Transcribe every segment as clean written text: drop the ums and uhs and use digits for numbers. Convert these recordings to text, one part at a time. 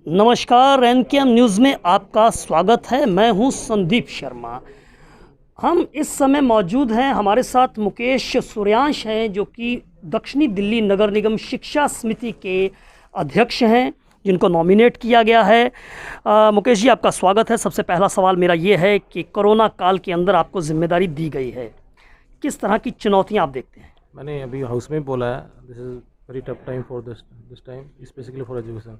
नमस्कार, एनकेएम न्यूज़ में आपका स्वागत है। मैं हूं संदीप शर्मा। हम इस समय मौजूद हैं, हमारे साथ मुकेश सूर्यांश हैं जो कि दक्षिणी दिल्ली नगर निगम शिक्षा समिति के अध्यक्ष हैं, जिनको नॉमिनेट किया गया है। मुकेश जी, आपका स्वागत है। सबसे पहला सवाल मेरा ये है कि कोरोना काल के अंदर आपको जिम्मेदारी दी गई है, किस तरह की चुनौतियाँ आप देखते हैं? मैंने अभी हाउस में बोला है, this is very tough time for this time specifically for education.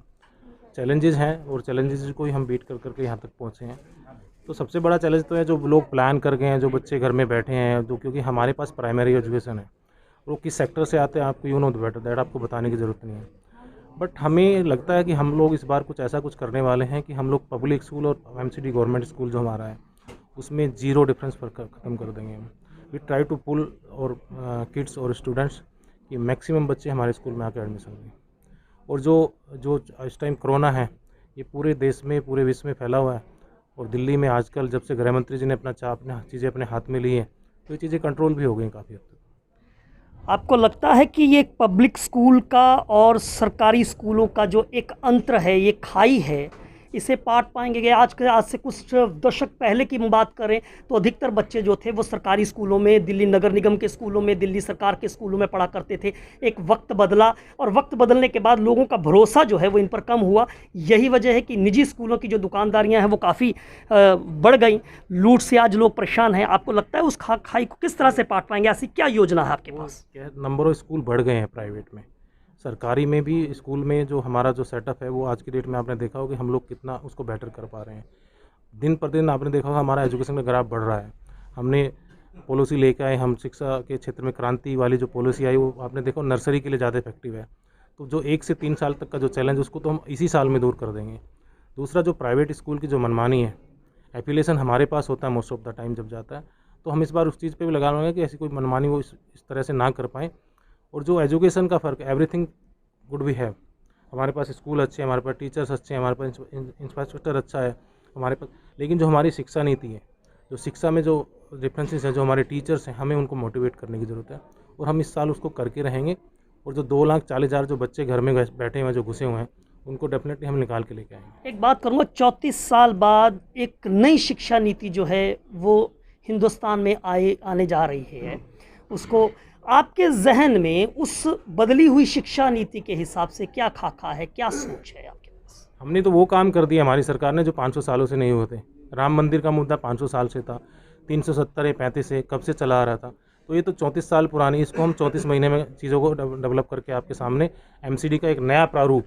Challenges हैं और चैलेंजेस को ही हम बीट कर करके यहाँ तक पहुँचे हैं। तो सबसे बड़ा चैलेंज तो है जो लोग प्लान कर गए हैं, जो बच्चे घर में बैठे हैं, जो क्योंकि हमारे पास प्राइमरी एजुकेशन है, वो किस सेक्टर से आते हैं आपको यू नो बेटर दैट, आपको बताने की ज़रूरत नहीं है। बट हमें लगता है कि हम लोग इस बार कुछ करने वाले हैं कि हम लोग पब्लिक स्कूल और एमसीडी गवर्नमेंट स्कूल जो हमारा है उसमें जीरो डिफरेंस पर ख़त्म कर देंगे। वी ट्राई टू पुल और किड्स और स्टूडेंट्स कि मैक्सिमम बच्चे हमारे स्कूल में आकर एडमिशन लें। और जो जो इस टाइम कोरोना है ये पूरे देश में, पूरे विश्व में फैला हुआ है, और दिल्ली में आजकल जब से गृह मंत्री जी ने अपने चीज़ें अपने हाथ में ली हैं तो ये चीज़ें कंट्रोल भी हो गई काफ़ी हद तक। आपको लगता है कि ये पब्लिक स्कूल का और सरकारी स्कूलों का जो एक अंतर है, ये खाई है, इसे पाट पाएंगे? आज से कुछ दशक पहले की बात करें तो अधिकतर बच्चे जो थे वो सरकारी स्कूलों में, दिल्ली नगर निगम के स्कूलों में, दिल्ली सरकार के स्कूलों में पढ़ा करते थे। एक वक्त बदला और वक्त बदलने के बाद लोगों का भरोसा जो है वो इन पर कम हुआ। यही वजह है कि निजी स्कूलों की जो दुकानदारियां हैं वो काफ़ी बढ़ गई। लूट से आज लोग परेशान हैं। आपको लगता है उस खाई को किस तरह से पाट पाएंगे? ऐसी क्या योजना है आपके पास? नंबर ऑफ स्कूल बढ़ गए हैं प्राइवेट में, सरकारी में भी। स्कूल में जो हमारा जो सेटअप है वो आज की डेट में आपने देखा हो कि हम लोग कितना उसको बेटर कर पा रहे हैं। दिन पर दिन आपने देखा होगा हमारा एजुकेशन का ग्राफ बढ़ रहा है। हमने पॉलिसी लेके आए, हम शिक्षा के क्षेत्र में क्रांति वाली जो पॉलिसी आई वो आपने देखा नर्सरी के लिए ज़्यादा इफेक्टिव है। तो जो 1 से 3 साल तक का जो चैलेंज उसको तो हम इसी साल में दूर कर देंगे। दूसरा, जो प्राइवेट स्कूल की जो मनमानी है, एफिलिएशन हमारे पास होता है मोस्ट ऑफ द टाइम जब जाता है, तो हम इस बार उस चीज़ पे भी लगा रहे हैं कि ऐसी कोई मनमानी वो इस तरह से ना कर पाएँ। और जो एजुकेशन का फ़र्क, एवरीथिंग गुड वी हैव, हमारे पास स्कूल अच्छे हैं, हमारे पास टीचर्स अच्छे हैं, हमारे पास इंफ्रास्ट्रक्चर अच्छा है हमारे पास, लेकिन जो हमारी शिक्षा नीति है, जो शिक्षा में जो डिफरेंसेस हैं, जो हमारे टीचर्स हैं, हमें उनको मोटिवेट करने की ज़रूरत है। और हम इस साल उसको करके रहेंगे। और जो 2,40,000 जो बच्चे घर में बैठे हुए हैं, जो घुसे हुए हैं, उनको डेफिनेटली हम निकाल के लेके आएंगे। एक बात करूँगा, 34 साल बाद एक नई शिक्षा नीति जो है वो हिंदुस्तान में आने जा रही है। उसको आपके जहन में उस बदली हुई शिक्षा नीति के हिसाब से क्या खाका है, क्या सोच है आपके पास? हमने तो वो काम कर दिया हमारी सरकार ने जो 500 सालों से नहीं हुए थे। राम मंदिर का मुद्दा 500 साल से था, 370 या 35 से कब से चला आ रहा था। तो ये तो 34 साल पुरानी, इसको हम 34 महीने में चीज़ों को डेवलप करके आपके सामने एमसीडी का एक नया प्रारूप,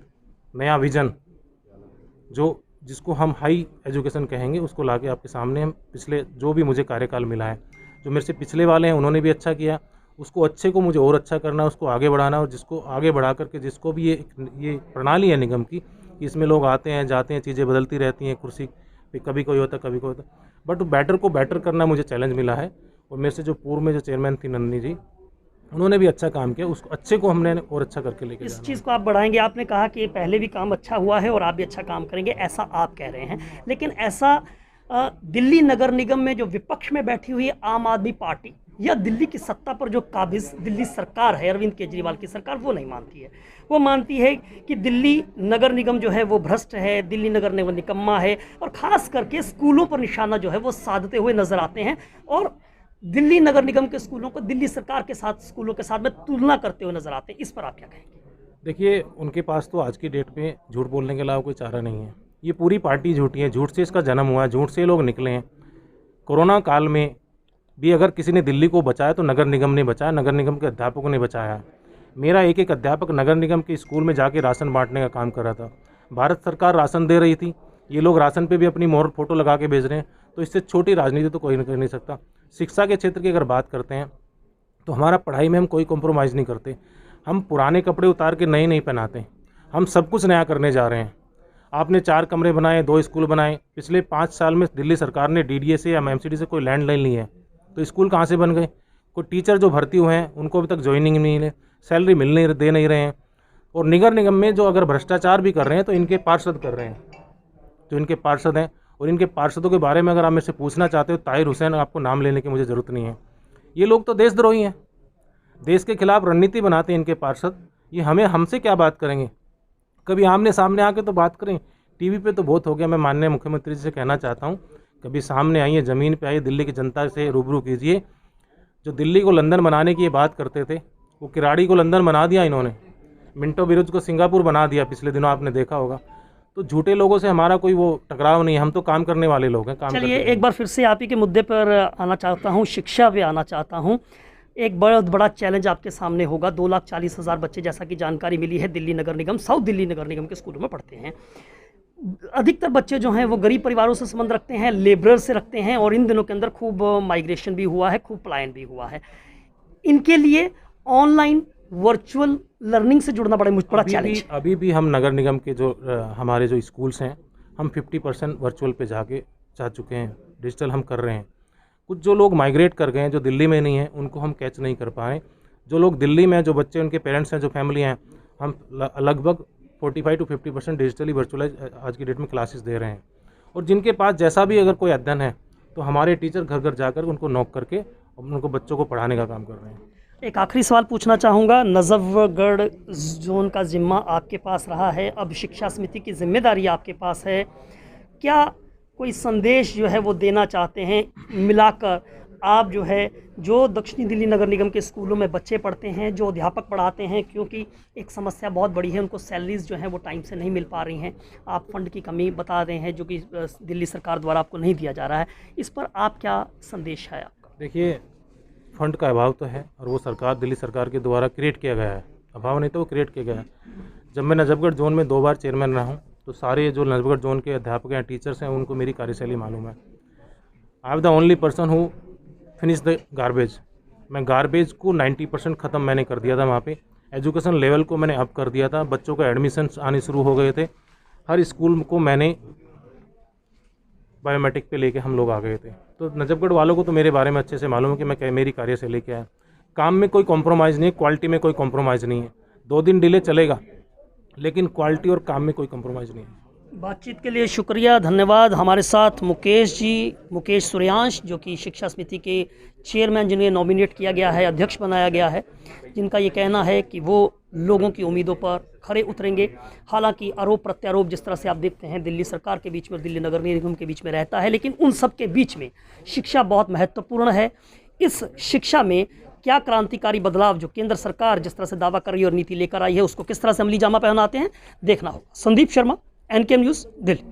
नया विजन, जिसको हम हाई एजुकेशन कहेंगे, उसको लाके आपके सामने हम पिछले जो भी मुझे कार्यकाल मिला है, जो मेरे से पिछले वाले हैं उन्होंने भी अच्छा किया, उसको अच्छे को मुझे और अच्छा करना, उसको आगे बढ़ाना, और जिसको आगे बढ़ा करके जिसको भी ये प्रणाली है निगम की, इसमें लोग आते हैं जाते हैं, चीज़ें बदलती रहती हैं, कुर्सी पे कभी कोई होता कभी कोई होता, बट बेटर को बेटर करना मुझे चैलेंज मिला है। और मेरे से जो पूर्व में जो चेयरमैन थी नंदिनी जी, उन्होंने भी अच्छा काम किया, उसको अच्छे को हमने और अच्छा करके लेके इस जाना चीज़ को आप बढ़ाएंगे? आपने कहा कि पहले भी काम अच्छा हुआ है और आप भी अच्छा काम करेंगे, ऐसा आप कह रहे हैं, लेकिन ऐसा दिल्ली नगर निगम में जो विपक्ष में बैठी हुई आम आदमी पार्टी या दिल्ली की सत्ता पर जो काबिज दिल्ली सरकार है, अरविंद केजरीवाल की सरकार, वो नहीं मानती है। वो मानती है कि दिल्ली नगर निगम जो है वो भ्रष्ट है, दिल्ली नगर निगम निकम्मा है, और ख़ास करके स्कूलों पर निशाना जो है वो साधते हुए नजर आते हैं, और दिल्ली नगर निगम के स्कूलों को दिल्ली सरकार के साथ स्कूलों के साथ में तुलना करते हुए नजर आते हैं। इस पर आप क्या कहेंगे? देखिए, उनके पास तो आज की डेट में झूठ बोलने के अलावा कोई चारा नहीं है। ये पूरी पार्टी झूठी है, झूठ से इसका जन्म हुआ है, झूठ से लोग निकले हैं। कोरोना काल में भी अगर किसी ने दिल्ली को बचाया तो नगर निगम ने बचाया, नगर निगम के अध्यापकों ने बचाया। मेरा एक एक अध्यापक नगर निगम के स्कूल में जाके राशन बांटने का काम कर रहा था। भारत सरकार राशन दे रही थी, ये लोग राशन पे भी अपनी मोहर फोटो लगा के भेज रहे हैं। तो इससे छोटी राजनीति तो कोई कर नहीं सकता। शिक्षा के क्षेत्र की अगर बात करते हैं तो हमारा पढ़ाई में हम कोई कॉम्प्रोमाइज़ नहीं करते। हम पुराने कपड़े उतार के नए नहीं पहनाते, हम सब कुछ नया करने जा रहे हैं। आपने 4 कमरे बनाए, 2 स्कूल बनाए। पिछले 5 साल में दिल्ली सरकार ने डीडीए से या एमसीडी से कोई लैंड नहीं ली है, तो स्कूल कहाँ से बन गए? कोई टीचर जो भर्ती हुए हैं उनको अभी तक ज्वाइनिंग नहीं मिले, सैलरी दे नहीं रहे हैं। और नगर निगम में जो अगर भ्रष्टाचार भी कर रहे हैं तो इनके पार्षद कर रहे हैं, जो इनके पार्षद हैं। और इनके पार्षदों के बारे में अगर आप मेरे से पूछना चाहते हो, ताहिर हुसैन, आपको नाम लेने की मुझे ज़रूरत नहीं है। ये लोग तो देशद्रोही हैं, देश के खिलाफ रणनीति बनाते हैं इनके पार्षद। ये हमसे क्या बात करेंगे? कभी आमने सामने आके तो बात करें टीवी पे तो बहुत हो गया। मैं माननीय मुख्यमंत्री जी से कहना चाहता हूँ, कभी सामने आइए, ज़मीन पे आइए, दिल्ली की जनता से रूबरू कीजिए। जो दिल्ली को लंदन बनाने की ये बात करते थे, वो किराड़ी को लंदन बना दिया इन्होंने। मिंटो बिरुज को सिंगापुर बना दिया, पिछले दिनों आपने देखा होगा। तो झूठे लोगों से हमारा कोई वो टकराव नहीं है, हम तो काम करने वाले लोग हैं। काम चलिए करते एक बार फिर से आप ही के मुद्दे पर आना चाहता हूँ, शिक्षा पे आना चाहता हूँ। एक बहुत बड़ा चैलेंज आपके सामने होगा। 2,40,000 बच्चे, जैसा कि जानकारी मिली है, दिल्ली नगर निगम, साउथ दिल्ली नगर निगम के स्कूलों में पढ़ते हैं। अधिकतर बच्चे जो हैं वो गरीब परिवारों से संबंध रखते हैं, लेबरर से रखते हैं, और इन दिनों के अंदर खूब माइग्रेशन भी हुआ है, खूब पलायन भी हुआ है। इनके लिए ऑनलाइन वर्चुअल लर्निंग से जुड़ना बड़ा चैलेंज। अभी भी हम नगर निगम के जो हमारे जो स्कूल्स हैं, हम 50% वर्चुअल पे जा चुके हैं, डिजिटल हम कर रहे हैं। कुछ जो लोग माइग्रेट कर गए हैं, जो दिल्ली में नहीं हैं, उनको हम कैच नहीं कर पाए। जो लोग दिल्ली में, जो बच्चे, उनके पेरेंट्स हैं, जो फैमिली हैं, हम लगभग 45 to 50% डिजिटली वर्चुअलाइज आज की डेट में क्लासेस दे रहे हैं। और जिनके पास जैसा भी अगर कोई अध्ययन है, तो हमारे टीचर घर घर जाकर उनको नॉक करके उनको बच्चों को पढ़ाने का काम कर रहे हैं। एक आखिरी सवाल पूछना चाहूँगा। नजफगढ़ जोन का जिम्मा आपके पास रहा है, अब शिक्षा समिति की जिम्मेदारी आपके पास है। क्या कोई संदेश जो है वो देना चाहते हैं मिलाकर? आप जो है, जो दक्षिणी दिल्ली नगर निगम के स्कूलों में बच्चे पढ़ते हैं, जो अध्यापक पढ़ाते हैं, क्योंकि एक समस्या बहुत बड़ी है, उनको सैलरीज जो हैं वो टाइम से नहीं मिल पा रही हैं। आप फंड की कमी बता रहे हैं, जो कि दिल्ली सरकार द्वारा आपको नहीं दिया जा रहा है। इस पर आप क्या संदेश है आपका? देखिए, फंड का अभाव तो है, और वो सरकार, दिल्ली सरकार के द्वारा क्रिएट किया गया है। अभाव नहीं तो वो क्रिएट किया गया है। जब मैं नजफगढ़ जोन में 2 बार चेयरमैन रहा हूँ, तो सारे जो नजफगढ़ जोन के अध्यापक हैं, टीचर्स हैं, उनको मेरी कार्यशैली मालूम है। I am the only person who finish the garbage. मैं गार्बेज को 90% ख़त्म मैंने कर दिया था वहाँ पे। एजुकेशन लेवल को मैंने अप कर दिया था, बच्चों को एडमिशन आने शुरू हो गए थे। हर स्कूल को मैंने बायोमेट्रिक पे लेके हम लोग आ गए थे। तो नजफगढ़ वालों को तो मेरे बारे में अच्छे से मालूम है कि मेरी कार्यशैली क्या है। काम में कोई कॉम्प्रोमाइज़ नहीं है, क्वालिटी में कोई कॉम्प्रोमाइज़ नहीं है। 2 दिन डिले चलेगा, लेकिन क्वालिटी और काम में कोई कॉम्प्रोमाइज़ नहीं है। बातचीत के लिए शुक्रिया, धन्यवाद। हमारे साथ मुकेश जी, मुकेश सूर्यांश, जो कि शिक्षा समिति के चेयरमैन, जिन्हें नॉमिनेट किया गया है, अध्यक्ष बनाया गया है, जिनका ये कहना है कि वो लोगों की उम्मीदों पर खरे उतरेंगे। हालांकि आरोप प्रत्यारोप जिस तरह से आप देखते हैं दिल्ली सरकार के बीच में और दिल्ली नगर निगम के बीच में रहता है, लेकिन उन सब के बीच में शिक्षा बहुत महत्वपूर्ण है। इस शिक्षा में क्या क्रांतिकारी बदलाव जो केंद्र सरकार जिस तरह से दावा कर रही है और नीति लेकर आई है, उसको किस तरह से अमली जामा पहनाते हैं, देखना होगा। Sandeep Sharma, NKM news, Delhi.